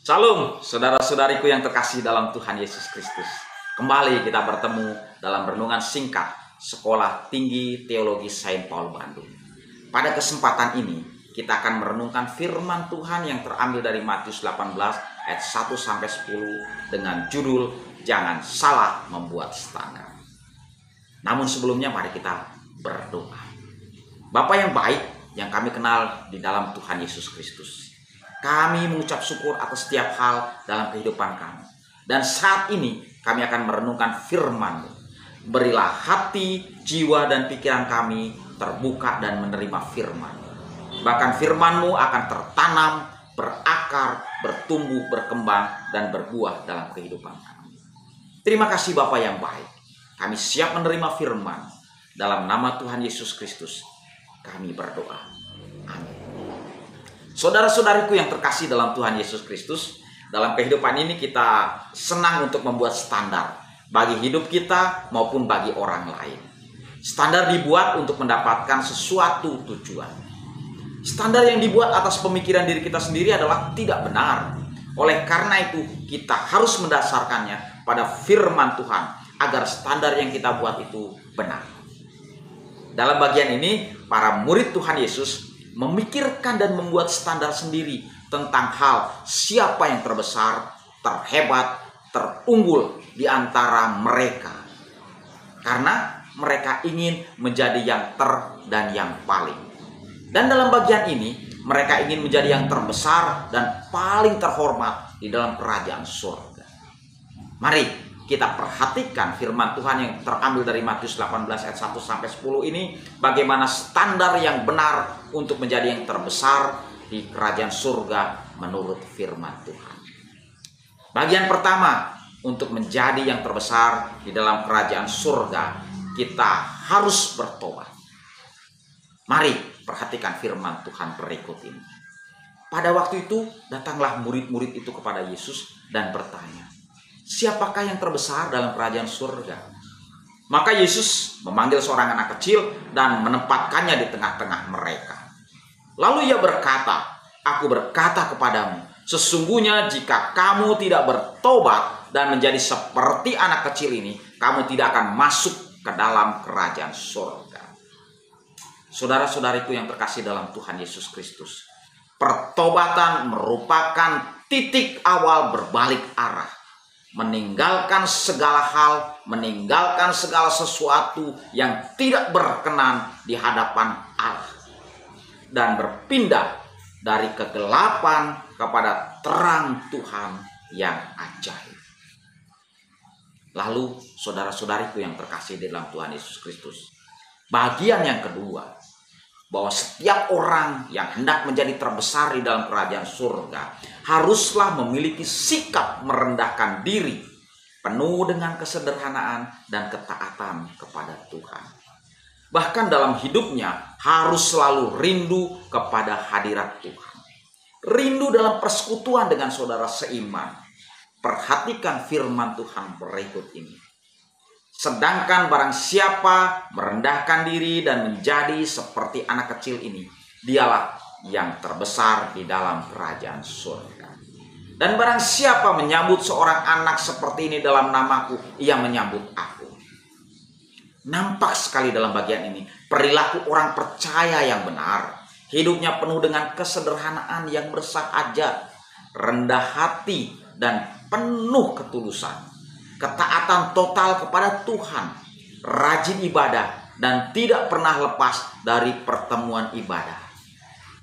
Shalom, saudara-saudariku yang terkasih dalam Tuhan Yesus Kristus. Kembali kita bertemu dalam renungan singkat Sekolah Tinggi Teologi Saint Paul Bandung. Pada kesempatan ini, kita akan merenungkan firman Tuhan yang terambil dari Matius 18 ayat 1-10 dengan judul Jangan Salah Membuat Standar. Namun sebelumnya mari kita berdoa. Bapa yang baik yang kami kenal di dalam Tuhan Yesus Kristus, kami mengucap syukur atas setiap hal dalam kehidupan kami. Dan saat ini kami akan merenungkan firman-Mu. Berilah hati, jiwa, dan pikiran kami terbuka dan menerima firman. Bahkan firman-Mu akan tertanam, berakar, bertumbuh, berkembang, dan berbuah dalam kehidupan kami. Terima kasih Bapa yang baik. Kami siap menerima firman. Dalam nama Tuhan Yesus Kristus, kami berdoa. Amin. Saudara-saudariku yang terkasih dalam Tuhan Yesus Kristus, dalam kehidupan ini kita senang untuk membuat standar bagi hidup kita maupun bagi orang lain. Standar dibuat untuk mendapatkan sesuatu tujuan. Standar yang dibuat atas pemikiran diri kita sendiri adalah tidak benar. Oleh karena itu, kita harus mendasarkannya pada firman Tuhan agar standar yang kita buat itu benar. Dalam bagian ini, para murid Tuhan Yesus memikirkan dan membuat standar sendiri tentang hal siapa yang terbesar, terhebat, terunggul di antara mereka. Karena mereka ingin menjadi yang dan yang paling. Dan dalam bagian ini, mereka ingin menjadi yang terbesar dan paling terhormat di dalam kerajaan surga. Mari kita perhatikan firman Tuhan yang terambil dari Matius 18 ayat 1-10 ini, bagaimana standar yang benar untuk menjadi yang terbesar di kerajaan surga menurut firman Tuhan. Bagian pertama, untuk menjadi yang terbesar di dalam kerajaan surga, kita harus bertobat. Mari perhatikan firman Tuhan berikut ini. Pada waktu itu, datanglah murid-murid itu kepada Yesus dan bertanya, siapakah yang terbesar dalam kerajaan surga? Maka Yesus memanggil seorang anak kecil dan menempatkannya di tengah-tengah mereka. Lalu ia berkata, aku berkata kepadamu, sesungguhnya jika kamu tidak bertobat dan menjadi seperti anak kecil ini, kamu tidak akan masuk ke dalam kerajaan surga. Saudara-saudariku yang terkasih dalam Tuhan Yesus Kristus, pertobatan merupakan titik awal berbalik arah. Meninggalkan segala hal, meninggalkan segala sesuatu yang tidak berkenan di hadapan Allah. Dan berpindah dari kegelapan kepada terang Tuhan yang ajaib. Lalu saudara-saudariku yang terkasih di dalam Tuhan Yesus Kristus, bagian yang kedua, bahwa setiap orang yang hendak menjadi terbesar di dalam kerajaan surga haruslah memiliki sikap merendahkan diri, penuh dengan kesederhanaan dan ketaatan kepada Tuhan. Bahkan dalam hidupnya harus selalu rindu kepada hadirat Tuhan. Rindu dalam persekutuan dengan saudara seiman. Perhatikan firman Tuhan berikut ini. Sedangkan barang siapa merendahkan diri dan menjadi seperti anak kecil ini, dialah yang terbesar di dalam kerajaan surga. Dan barang siapa menyambut seorang anak seperti ini dalam namaku, ia menyambut aku. Nampak sekali dalam bagian ini perilaku orang percaya yang benar. Hidupnya penuh dengan kesederhanaan yang bersahaja, rendah hati, dan penuh ketulusan. Ketaatan total kepada Tuhan, rajin ibadah, dan tidak pernah lepas dari pertemuan ibadah.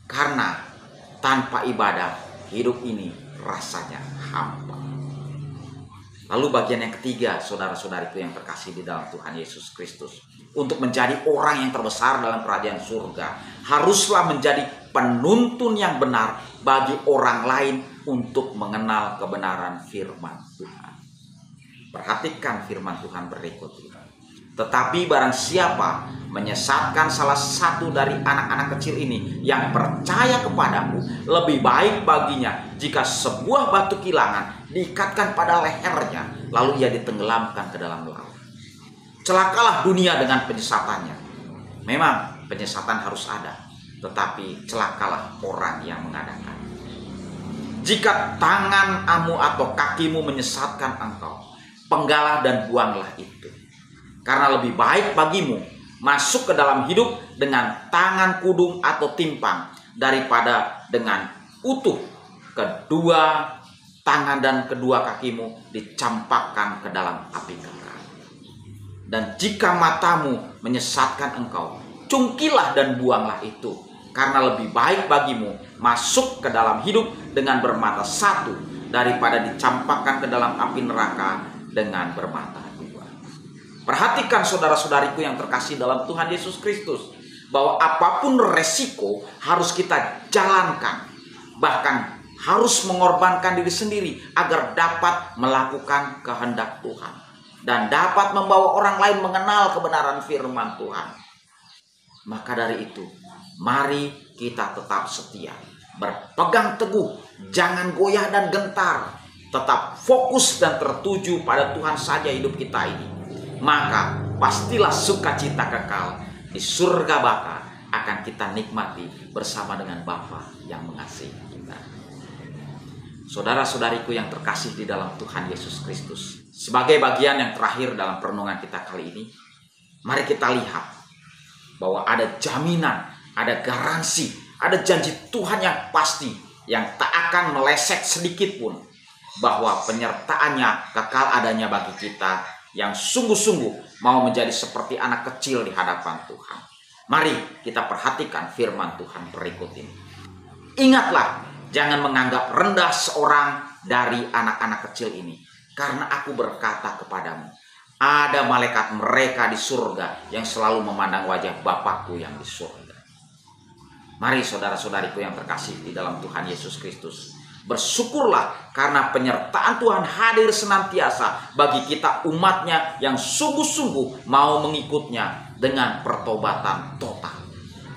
Karena tanpa ibadah, hidup ini rasanya hampa. Lalu bagian yang ketiga, saudara-saudariku yang terkasih di dalam Tuhan Yesus Kristus, untuk menjadi orang yang terbesar dalam kerajaan surga, haruslah menjadi penuntun yang benar bagi orang lain untuk mengenal kebenaran firman Tuhan. Perhatikan firman Tuhan berikut ini. Tetapi barang siapa menyesatkan salah satu dari anak-anak kecil ini yang percaya kepadamu, lebih baik baginya jika sebuah batu kilangan diikatkan pada lehernya, lalu ia ditenggelamkan ke dalam laut. Celakalah dunia dengan penyesatannya. Memang penyesatan harus ada, tetapi celakalah orang yang mengadakan. Jika tanganmu atau kakimu menyesatkan engkau, penggalah dan buanglah itu. Karena lebih baik bagimu masuk ke dalam hidup dengan tangan kudung atau timpang daripada dengan utuh kedua tangan dan kedua kakimu dicampakkan ke dalam api kekal. Dan jika matamu menyesatkan engkau, cungkilah dan buanglah itu. Karena lebih baik bagimu masuk ke dalam hidup dengan bermata satu daripada dicampakkan ke dalam api neraka dengan bermata dua. Perhatikan saudara-saudariku yang terkasih dalam Tuhan Yesus Kristus, bahwa apapun resiko harus kita jalankan. Bahkan harus mengorbankan diri sendiri agar dapat melakukan kehendak Tuhan. Dan dapat membawa orang lain mengenal kebenaran firman Tuhan. Maka dari itu, mari kita tetap setia, berpegang teguh, jangan goyah dan gentar, tetap fokus dan tertuju pada Tuhan saja hidup kita ini. Maka pastilah sukacita kekal di surga baka akan kita nikmati bersama dengan Bapa yang mengasihi kita. Saudara-saudariku yang terkasih di dalam Tuhan Yesus Kristus, sebagai bagian yang terakhir dalam perenungan kita kali ini, mari kita lihat bahwa ada jaminan, ada garansi, ada janji Tuhan yang pasti, yang tak akan meleset sedikit pun, bahwa penyertaannya kekal adanya bagi kita yang sungguh-sungguh mau menjadi seperti anak kecil di hadapan Tuhan. Mari kita perhatikan firman Tuhan berikut ini. Ingatlah, jangan menganggap rendah seorang dari anak-anak kecil ini, karena aku berkata kepadamu, ada malaikat mereka di surga yang selalu memandang wajah Bapakku yang di surga. Mari saudara-saudariku yang terkasih di dalam Tuhan Yesus Kristus, bersyukurlah karena penyertaan Tuhan hadir senantiasa bagi kita umatnya yang sungguh-sungguh mau mengikutnya dengan pertobatan total,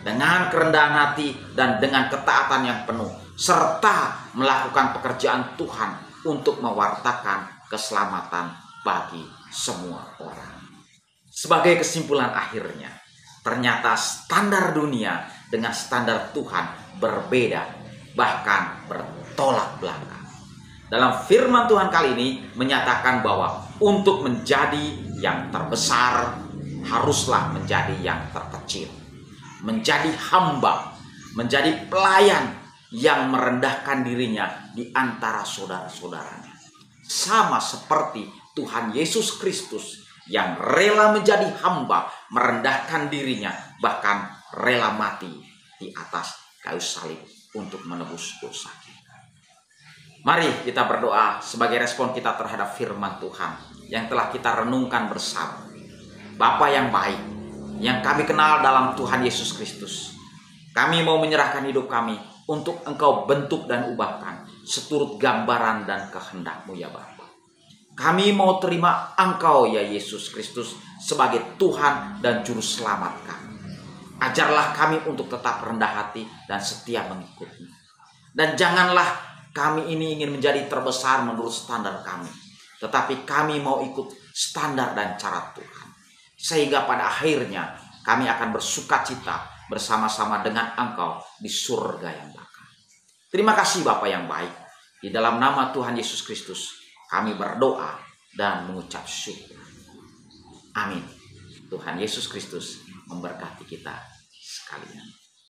dengan kerendahan hati dan dengan ketaatan yang penuh, serta melakukan pekerjaan Tuhan untuk mewartakan keselamatan bagi semua orang. Sebagai kesimpulan akhirnya, ternyata standar dunia dengan standar Tuhan berbeda, bahkan bertolak belakang. Dalam firman Tuhan kali ini menyatakan bahwa untuk menjadi yang terbesar haruslah menjadi yang terkecil, menjadi hamba, menjadi pelayan yang merendahkan dirinya di antara saudara-saudaranya. Sama seperti Tuhan Yesus Kristus yang rela menjadi hamba, merendahkan dirinya, bahkan rela mati di atas kayu salib untuk menebus dosa kita. Mari kita berdoa sebagai respon kita terhadap firman Tuhan yang telah kita renungkan bersama. Bapa yang baik, yang kami kenal dalam Tuhan Yesus Kristus, kami mau menyerahkan hidup kami untuk Engkau bentuk dan ubahkan seturut gambaran dan kehendak-Mu ya Bapa. Kami mau terima Engkau ya Yesus Kristus sebagai Tuhan dan Juru Selamat kami. Ajarlah kami untuk tetap rendah hati dan setia mengikut-Mu. Dan janganlah kami ini ingin menjadi terbesar menurut standar kami, tetapi kami mau ikut standar dan cara Tuhan. Sehingga pada akhirnya kami akan bersukacita bersama-sama dengan Engkau di surga yang baka. Terima kasih Bapa yang baik. Di dalam nama Tuhan Yesus Kristus kami berdoa dan mengucap syukur. Amin. Tuhan Yesus Kristus memberkati kita sekalian.